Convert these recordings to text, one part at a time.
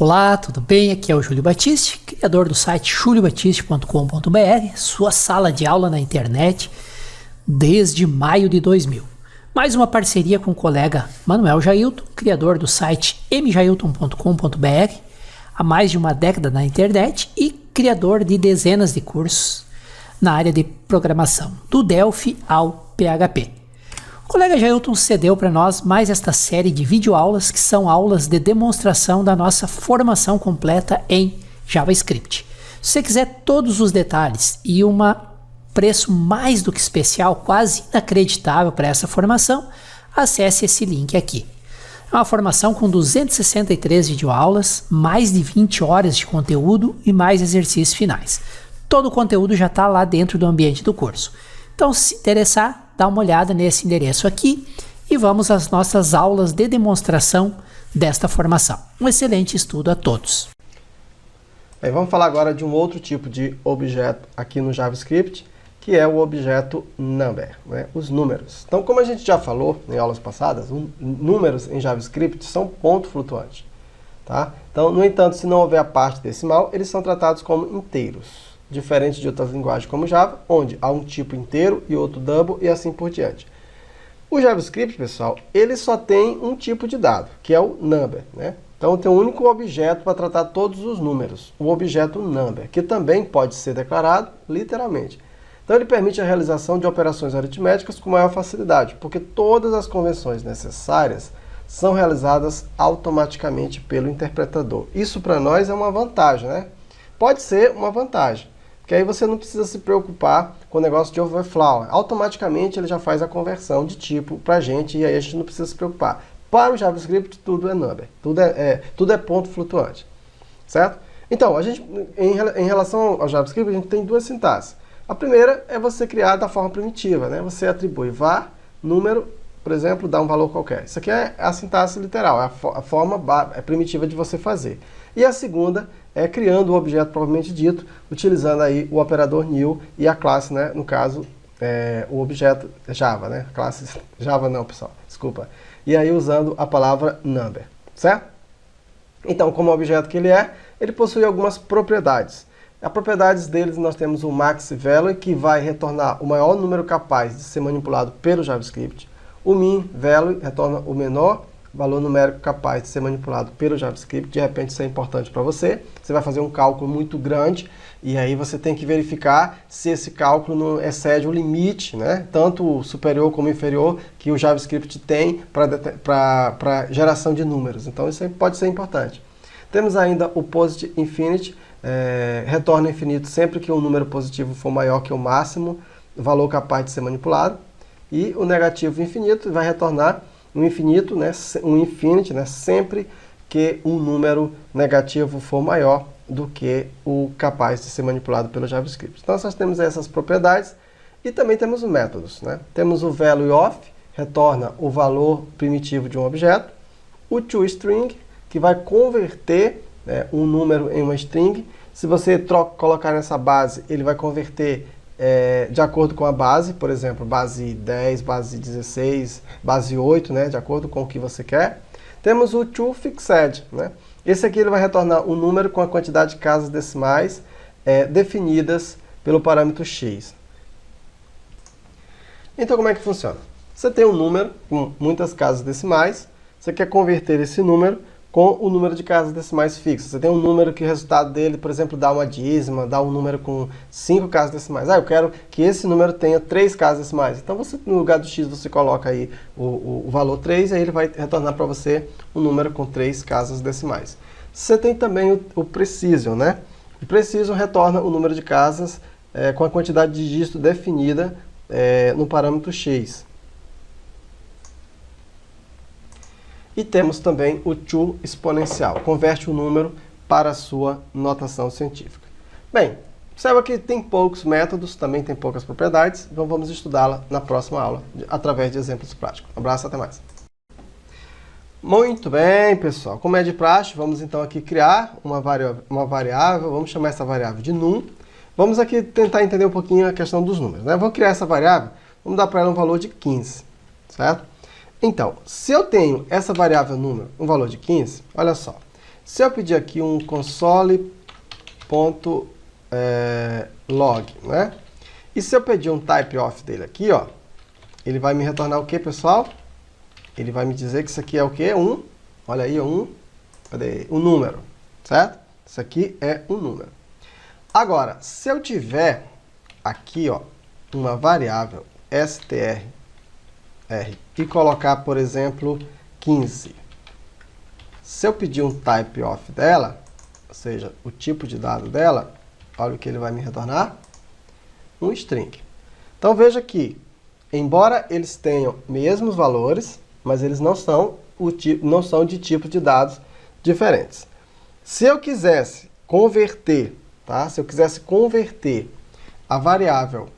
Olá, tudo bem? Aqui é o Júlio Batiste, criador do site juliobatiste.com.br, sua sala de aula na internet desde maio de 2000. Mais uma parceria com o colega Manuel Jailton, criador do site mjailton.com.br, há mais de uma década na internet e criador de dezenas de cursos na área de programação, do Delphi ao PHP. O colega Jailton cedeu para nós mais esta série de videoaulas que são aulas de demonstração da nossa formação completa em JavaScript. Se você quiser todos os detalhes e um preço mais do que especial, quase inacreditável para essa formação, acesse esse link aqui. É uma formação com 263 videoaulas, mais de 20 horas de conteúdo e mais exercícios finais. Todo o conteúdo já está lá dentro do ambiente do curso. Então, se interessar, dá uma olhada nesse endereço aqui e vamos às nossas aulas de demonstração desta formação. Um excelente estudo a todos. Bem, vamos falar agora de um outro tipo de objeto aqui no JavaScript, que é o objeto number, né? Os números. Então, como a gente já falou em aulas passadas, números em JavaScript são ponto flutuante. Tá? Então, no entanto, se não houver a parte decimal, eles são tratados como inteiros. Diferente de outras linguagens como Java, onde há um tipo inteiro e outro double e assim por diante. O JavaScript, pessoal, ele só tem um tipo de dado, que é o number, né? Então tem um único objeto para tratar todos os números, o objeto number, que também pode ser declarado literalmente. Então ele permite a realização de operações aritméticas com maior facilidade, porque todas as convenções necessárias são realizadas automaticamente pelo interpretador. Isso para nós é uma vantagem, né? Pode ser uma vantagem. Porque aí você não precisa se preocupar com o negócio de overflow. Automaticamente ele já faz a conversão de tipo para a gente e aí a gente não precisa se preocupar. Para o JavaScript tudo é number, tudo é ponto flutuante, certo? Então, a gente, em relação ao JavaScript, a gente tem duas sintaxes. A primeira é você criar da forma primitiva, né? Você atribui var, número, por exemplo, dá um valor qualquer. Isso aqui é a sintaxe literal, é a forma primitiva de você fazer. E a segunda é criando o objeto propriamente dito, utilizando aí o operador new e a classe, né, no caso, o objeto Java, né? Classe Java não, pessoal, desculpa. E aí usando a palavra number, certo? Então, como objeto que ele possui algumas propriedades. As propriedades deles nós temos o max value, que vai retornar o maior número capaz de ser manipulado pelo JavaScript. O min value retorna o menor valor numérico capaz de ser manipulado pelo JavaScript. De repente isso é importante para você. Você vai fazer um cálculo muito grande e aí você tem que verificar se esse cálculo não excede o limite, né? Tanto superior como inferior, que o JavaScript tem para geração de números. Então isso aí pode ser importante. Temos ainda o posit infinite, retorna infinito sempre que um número positivo for maior que o máximo valor capaz de ser manipulado. E o negativo infinito vai retornar um infinito, né, um infinity, né, sempre que um número negativo for maior do que o capaz de ser manipulado pelo JavaScript. Então nós temos essas propriedades e também temos os métodos, né? Temos o value of, retorna o valor primitivo de um objeto, o toString, que vai converter, né, um número em uma string. Se você colocar nessa base, ele vai converter de acordo com a base, por exemplo, base 10, base 16, base 8, né, de acordo com o que você quer. Temos o toFixed, né? Esse aqui ele vai retornar um número com a quantidade de casas decimais definidas pelo parâmetro x. Então como é que funciona? Você tem um número com muitas casas decimais, você quer converter esse número com o número de casas decimais fixas. Você tem um número que o resultado dele, por exemplo, dá uma dízima, dá um número com 5 casas decimais. Eu quero que esse número tenha 3 casas decimais. Então, você, no lugar do x, você coloca aí o valor 3 e aí ele vai retornar para você um número com 3 casas decimais. Você tem também o precision, né? O precision retorna o número de casas com a quantidade de dígito definida no parâmetro x. E temos também o toExponencial, converte o número para a sua notação científica. Bem, observa que tem poucos métodos, também tem poucas propriedades, então vamos estudá-la na próxima aula, através de exemplos práticos. Um abraço, até mais. Muito bem, pessoal. Como é de praxe, vamos então aqui criar uma variável, vamos chamar essa variável de num. Vamos aqui tentar entender um pouquinho a questão dos números, né? Vou criar essa variável, vamos dar para ela um valor de 15, certo? Então, se eu tenho essa variável número, um valor de 15, olha só. Se eu pedir aqui um console.log, né? E se eu pedir um typeof dele aqui, ó, ele vai me retornar o que, pessoal? Ele vai me dizer que isso aqui é o quê? Olha aí, cadê? Um número, certo? Isso aqui é um número. Agora, se eu tiver aqui, ó, uma variável str e colocar, por exemplo, 15. Se eu pedir um typeof dela, ou seja, o tipo de dado dela, olha o que ele vai me retornar. Um string. Então veja que, embora eles tenham mesmos valores, mas eles não são de tipos de dados diferentes. Se eu quisesse converter, tá? Se eu quisesse converter a variável,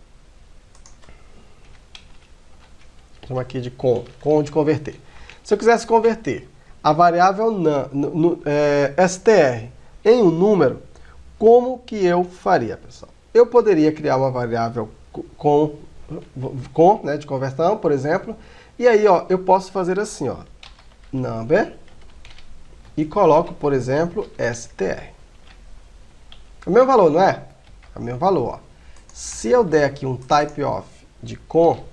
chama aqui de de converter. Se eu quisesse converter a variável str em um número, como que eu faria, pessoal? Eu poderia criar uma variável né, de conversão, por exemplo, e aí, ó, eu posso fazer assim, ó, number, e coloco, por exemplo, str. É o mesmo valor, não é? É o mesmo valor, ó. Se eu der aqui um typeof de com,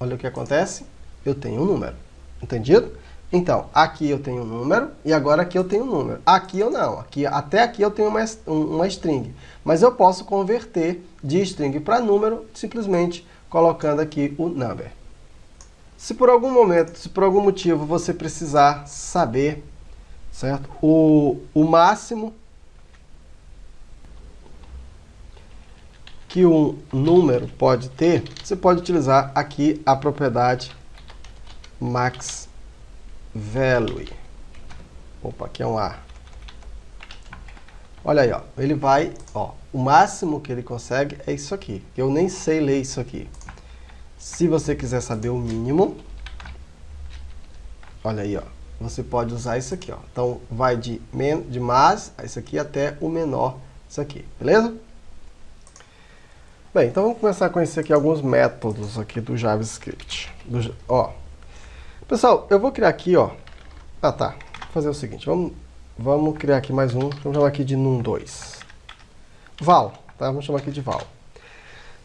olha o que acontece, eu tenho um número, entendido? Então, aqui eu tenho um número e agora aqui eu tenho um número. Aqui eu não, até aqui eu tenho uma string. Mas eu posso converter de string para número simplesmente colocando aqui o number. Se por algum momento, se por algum motivo você precisar saber, certo? O máximo que um número pode ter, você pode utilizar aqui a propriedade max value. Opa, aqui é um A. Olha aí, ó. Ele vai, ó, o máximo que ele consegue é isso aqui. Eu nem sei ler isso aqui. Se você quiser saber o mínimo, olha aí, ó. Você pode usar isso aqui, ó. Então, vai de mais, isso aqui, até o menor, isso aqui. Beleza? Bem, então vamos começar a conhecer aqui alguns métodos aqui do JavaScript. Ó. Pessoal, eu vou criar aqui, ó. Tá. Vou fazer o seguinte, vamos criar aqui mais um. Vamos chamar aqui de num2. Val, tá? Vamos chamar aqui de val.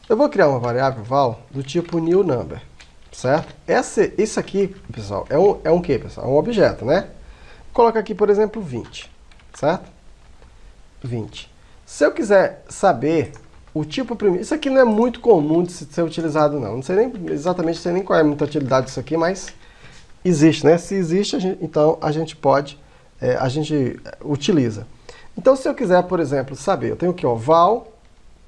Eu vou criar uma variável val do tipo new number, certo? Isso aqui, pessoal, é um quê, pessoal? É um objeto, né? Coloca aqui, por exemplo, 20, certo? 20. Se eu quiser saber o tipo primitivo, isso aqui não é muito comum de ser utilizado, não. Não sei nem qual é a muita utilidade disso aqui, mas existe, né? Se existe, então a gente utiliza. Então, se eu quiser, por exemplo, saber, eu tenho aqui, ó, val,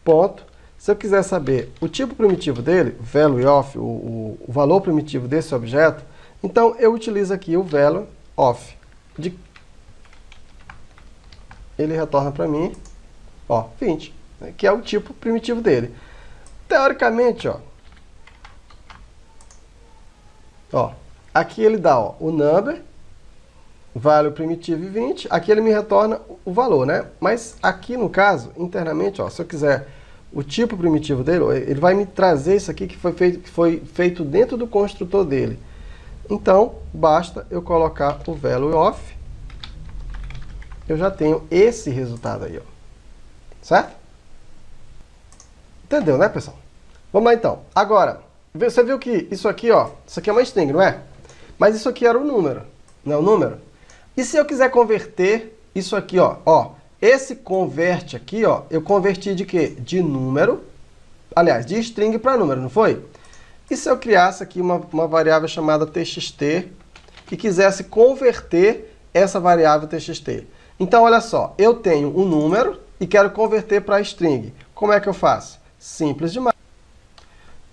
ponto. Se eu quiser saber o tipo primitivo dele, value of, o valor primitivo desse objeto, então eu utilizo aqui o value of. Ele retorna para mim, ó, 20, né, que é o tipo primitivo dele. Teoricamente, ó, aqui ele dá, ó, o number, value primitivo 20, aqui ele me retorna o valor, né? Mas aqui no caso, internamente, ó, se eu quiser o tipo primitivo dele, ele vai me trazer isso aqui que foi feito dentro do construtor dele. Então, basta eu colocar o value of, eu já tenho esse resultado aí, ó. Certo? Entendeu, né, pessoal? Vamos lá, então. Agora, você viu que isso aqui, ó, isso aqui é uma string, não é? Mas isso aqui era um número, não é um número? E se eu quiser converter isso aqui, ó, esse converte aqui, ó, eu converti de quê? De número, aliás, de string para número, não foi? E se eu criasse aqui uma variável chamada txt, que quisesse converter essa variável txt? Então, olha só, eu tenho um número e quero converter para string. Como é que eu faço? Simples demais.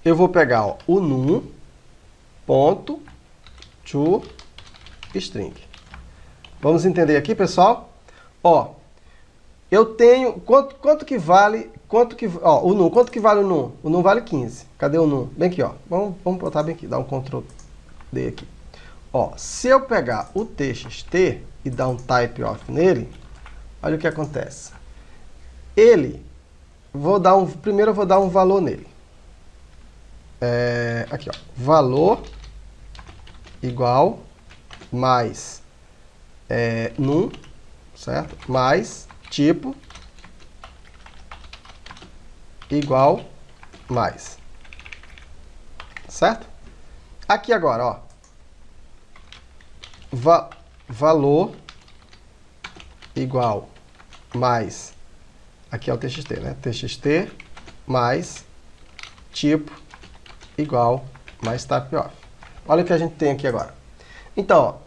Eu vou pegar, ó, o num.toString. Vamos entender aqui, pessoal? Ó, eu tenho, quanto que vale o num, quanto que vale o num? O num vale 15. Cadê o num? Bem aqui, ó. Vamos botar bem aqui, dar um Ctrl D aqui. Ó, se eu pegar o txt e dar um typeof nele, olha o que acontece. Primeiro eu vou dar um valor nele. Aqui, ó, valor igual mais num, certo? Mais tipo igual mais. Certo? Aqui agora, ó. Valor igual mais. Aqui é o TXT, né? TXT mais tipo igual mais typeof. Olha o que a gente tem aqui agora. Então,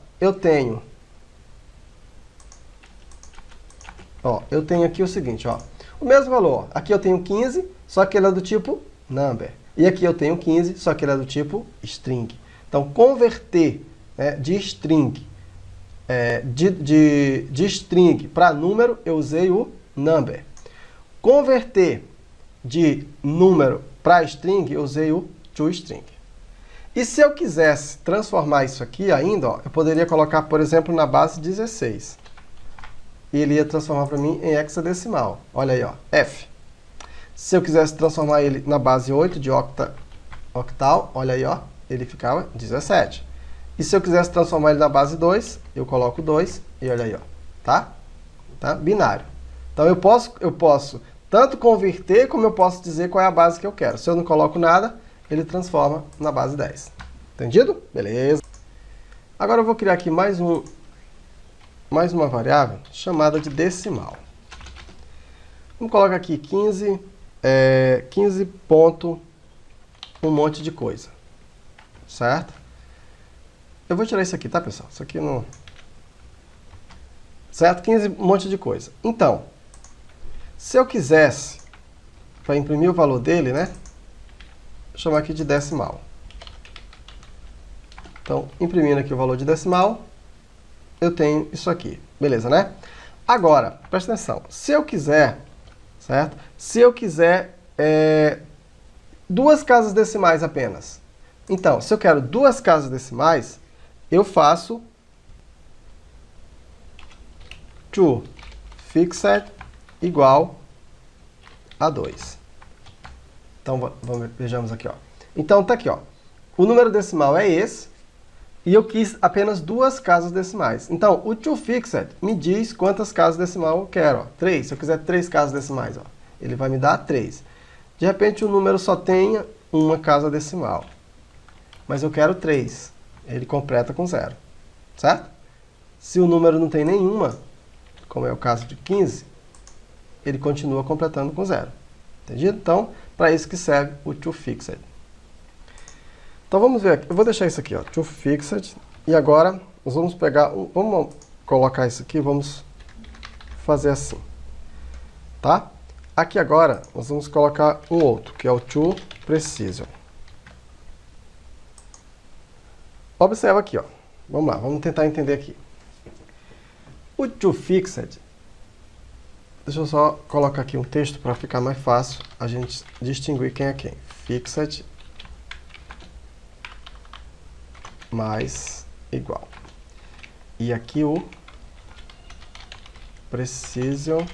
ó, eu tenho aqui o seguinte, ó. O mesmo valor. Aqui eu tenho 15, só que ele é do tipo number. E aqui eu tenho 15, só que ele é do tipo string. Então, converter, né, de string de string para número, eu usei o number. Converter de número para string, eu usei o toString. E se eu quisesse transformar isso aqui ainda, ó, eu poderia colocar, por exemplo, na base 16. E ele ia transformar para mim em hexadecimal. Olha aí, ó, F. Se eu quisesse transformar ele na base 8 de octal, olha aí, ó, ele ficava 17. E se eu quisesse transformar ele na base 2, eu coloco 2 e olha aí, ó, tá? Binário. Então eu posso tanto converter como eu posso dizer qual é a base que eu quero. Se eu não coloco nada, ele transforma na base 10. Entendido? Beleza. Agora eu vou criar aqui mais uma variável chamada de decimal. Vamos colocar aqui 15 ponto um monte de coisa. Certo? Eu vou tirar isso aqui, tá, pessoal? Isso aqui não... Certo? 15 um monte de coisa. Então, se eu quisesse, para imprimir o valor dele, né? Vou chamar aqui de decimal. Então, imprimindo aqui o valor de decimal, eu tenho isso aqui. Beleza, né? Agora, presta atenção. Se eu quiser, certo? Se eu quiser duas casas decimais apenas. Então, se eu quero duas casas decimais, eu faço toFixed igual a 2. Então, vejamos aqui, ó. Então, tá aqui, ó. O número decimal é esse, e eu quis apenas duas casas decimais. Então, o toFixed me diz quantas casas decimais eu quero, ó. 3. Se eu quiser 3 casas decimais, ó, ele vai me dar 3. De repente, o número só tenha uma casa decimal. Mas eu quero 3. Ele completa com 0. Certo? Se o número não tem nenhuma, como é o caso de 15, ele continua completando com 0. Entendido? Então, para isso que serve o toFixed. Então, vamos ver aqui. Eu vou deixar isso aqui, ó, toFixed. E agora, nós vamos pegar... Vamos colocar isso aqui, vamos fazer assim. Tá? Aqui agora, nós vamos colocar um outro, que é o toPrecision. Observa aqui, ó. Vamos lá, vamos tentar entender aqui. O toFixed, deixa eu só colocar aqui um texto para ficar mais fácil a gente distinguir quem é quem. Fixed mais igual. E aqui o Precision.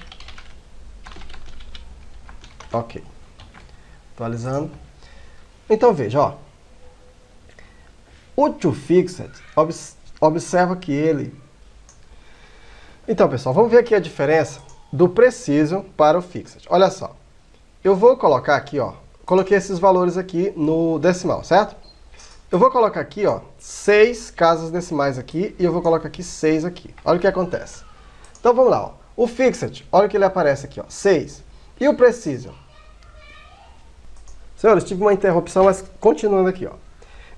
Ok. Atualizando. Então veja, ó. O toFixed, observa que ele... Então, pessoal, vamos ver aqui a diferença do Precision para o Fixed. Olha só. Eu vou colocar aqui, ó. Coloquei esses valores aqui no decimal, certo? Eu vou colocar aqui, ó, 6 casas decimais aqui e eu vou colocar aqui 6 aqui. Olha o que acontece. Então, vamos lá, ó. O Fixed, olha que ele aparece aqui, ó, 6. E o Precision? Senhores, tive uma interrupção, mas continuando aqui, ó.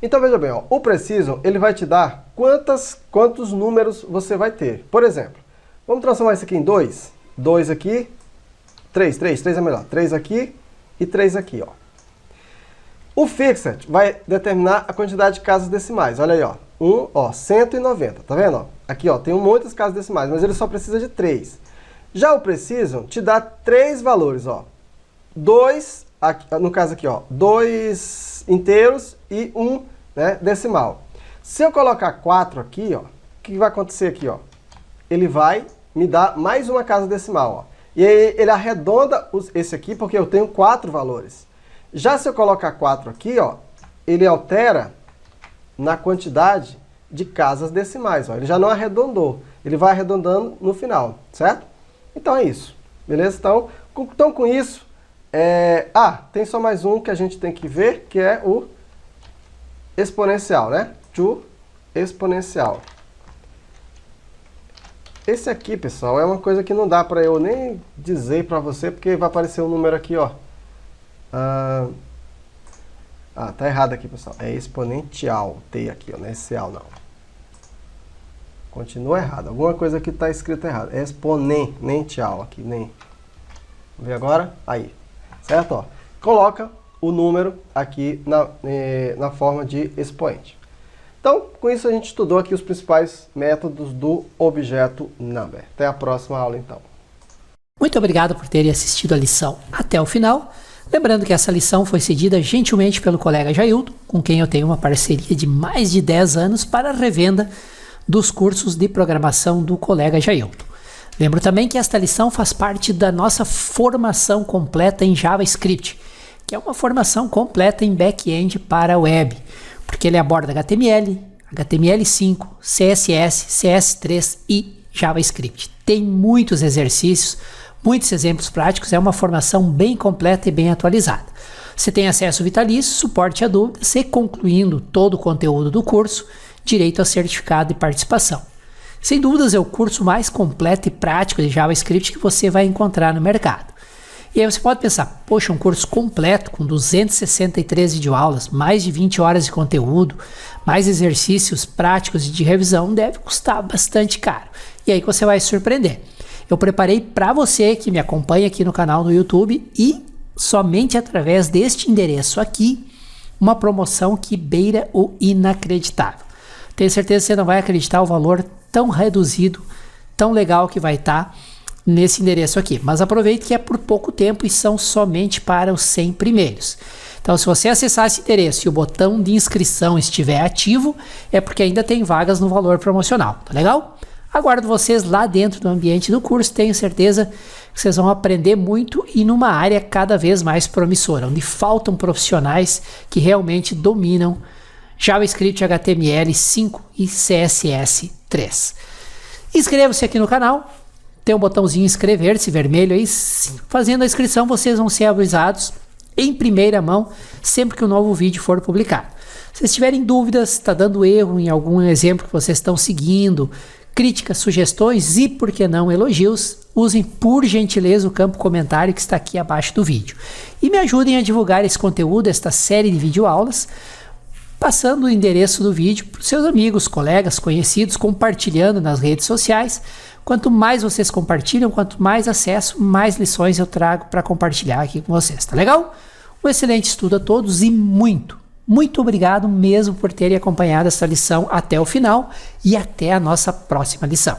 Então, veja bem, ó, o Precision, ele vai te dar quantos números você vai ter. Por exemplo, vamos transformar isso aqui em 2. 2 aqui, 3 é melhor. 3 aqui e 3 aqui, ó. O Fixed vai determinar a quantidade de casas decimais. Olha aí, ó. 190, tá vendo? Ó? Aqui, ó, tem muitas casas decimais, mas ele só precisa de 3. Já o Precision te dá 3 valores, ó. 2, no caso aqui, ó, 2 inteiros e 1, né, decimal. Se eu colocar 4 aqui, ó, o que vai acontecer aqui, ó? Ele vai me dar mais uma casa decimal, ó. E aí ele arredonda esse aqui porque eu tenho 4 valores. Já se eu colocar 4 aqui, ó, ele altera na quantidade de casas decimais. Ó. Ele já não arredondou, ele vai arredondando no final, certo? Então é isso, beleza? Então com isso, tem só mais um que a gente tem que ver, que é o exponencial, né? To exponencial. Esse aqui, pessoal, é uma coisa que não dá para eu nem dizer para você, porque vai aparecer um número aqui, ó. Tá errado aqui, pessoal. É exponencial. T aqui, ó, não é cial, não. Continua errado. Alguma coisa aqui está escrita errado. É exponencial aqui, nem. Vamos ver agora? Aí. Certo? Ó. Coloca o número aqui na forma de expoente. Então, com isso a gente estudou aqui os principais métodos do objeto number. Até a próxima aula, então. Muito obrigado por terem assistido a lição até o final. Lembrando que essa lição foi cedida gentilmente pelo colega Jailton, com quem eu tenho uma parceria de mais de 10 anos para a revenda dos cursos de programação do colega Jailton. Lembro também que esta lição faz parte da nossa formação completa em JavaScript, que é uma formação completa em back-end para a web, porque ele aborda HTML, HTML5, CSS, CS3 e JavaScript. Tem muitos exercícios, muitos exemplos práticos, é uma formação bem completa e bem atualizada. Você tem acesso vitalício, suporte a dúvidas e, concluindo todo o conteúdo do curso, direito a certificado de participação. Sem dúvidas, é o curso mais completo e prático de JavaScript que você vai encontrar no mercado. E aí você pode pensar, poxa, um curso completo com 263 videoaulas, mais de 20 horas de conteúdo, mais exercícios práticos e de revisão, deve custar bastante caro. E aí você vai se surpreender. Eu preparei para você que me acompanha aqui no canal no YouTube e somente através deste endereço aqui, uma promoção que beira o inacreditável. Tenho certeza que você não vai acreditar o valor tão reduzido, tão legal que vai estar nesse endereço aqui. Mas aproveite que é por pouco tempo e são somente para os 100 primeiros. Então, se você acessar esse endereço e o botão de inscrição estiver ativo, é porque ainda tem vagas no valor promocional, tá legal? Aguardo vocês lá dentro do ambiente do curso, tenho certeza que vocês vão aprender muito e numa área cada vez mais promissora, onde faltam profissionais que realmente dominam JavaScript, HTML5 e CSS3. Inscreva-se aqui no canal, tem um botãozinho inscrever-se vermelho aí, fazendo a inscrição vocês vão ser avisados em primeira mão sempre que um novo vídeo for publicado. Se vocês tiverem dúvidas, está dando erro em algum exemplo que vocês estão seguindo, críticas, sugestões e, por que não, elogios, usem por gentileza o campo comentário que está aqui abaixo do vídeo. E me ajudem a divulgar esse conteúdo, esta série de videoaulas, passando o endereço do vídeo para os seus amigos, colegas, conhecidos, compartilhando nas redes sociais. Quanto mais vocês compartilham, quanto mais acesso, mais lições eu trago para compartilhar aqui com vocês, tá legal? Um excelente estudo a todos e muito obrigado mesmo por terem acompanhado essa lição até o final e até a nossa próxima lição.